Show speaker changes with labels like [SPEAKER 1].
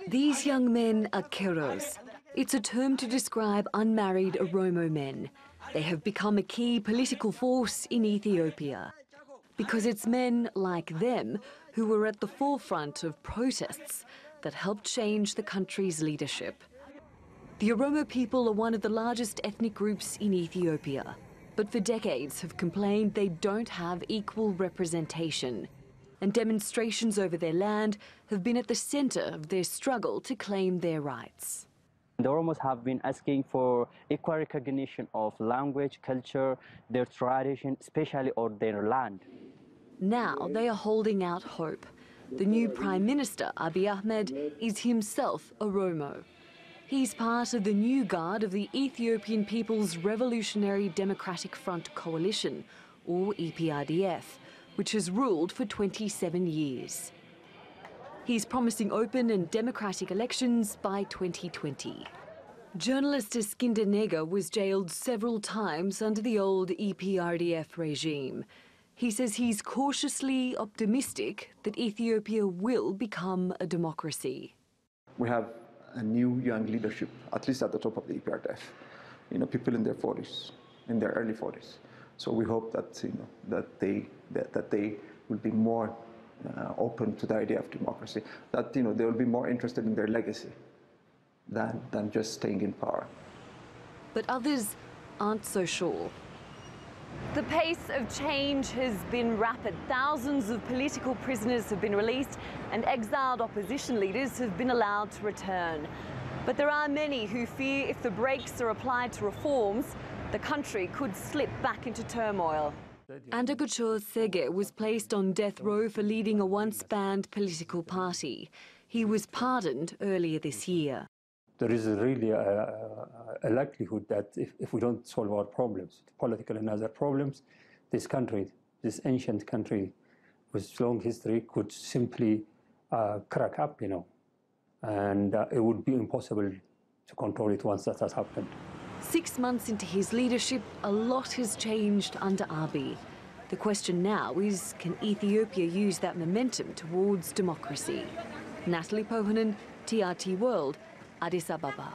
[SPEAKER 1] These young men are keros. It's a term to describe unmarried Oromo men. They have become a key political force in Ethiopia because it's men like them who were at the forefront of protests that helped change the country's leadership. The Oromo people are one of the largest ethnic groups in Ethiopia, but for decades have complained they don't have equal representation. And demonstrations over their land have been at the centre of their struggle to claim their rights.
[SPEAKER 2] The Oromos have been asking for equal recognition of language, culture, their tradition, especially on their land.
[SPEAKER 1] Now they are holding out hope. The new Prime Minister, Abiy Ahmed, is himself Oromo. He's part of the new guard of the Ethiopian People's Revolutionary Democratic Front Coalition, or EPRDF, which has ruled for 27 years. He's promising open and democratic elections by 2020. Journalist Eskinder Nega was jailed several times under the old EPRDF regime. He says he's cautiously optimistic that Ethiopia will become a democracy.
[SPEAKER 3] We have a new young leadership, at least at the top of the EPRDF. People in their 40s, in their early 40s. So we hope that that they will be more open to the idea of democracy. That they will be more interested in their legacy than just staying in power.
[SPEAKER 1] But others aren't so sure. The pace of change has been rapid. Thousands of political prisoners have been released and exiled opposition leaders have been allowed to return. But there are many who fear if the brakes are applied to reforms, the country could slip back into turmoil. Andagocho Sege was placed on death row for leading a once-banned political party. He was pardoned earlier this year.
[SPEAKER 4] There is really a likelihood that if we don't solve our problems, political and other problems, this country, this ancient country with long history, could simply crack up, and it would be impossible to control it once that has happened.
[SPEAKER 1] 6 months into his leadership, a lot has changed under Abiy. The question now is, can Ethiopia use that momentum towards democracy? Natalie Pohonen, TRT World, Addis Ababa.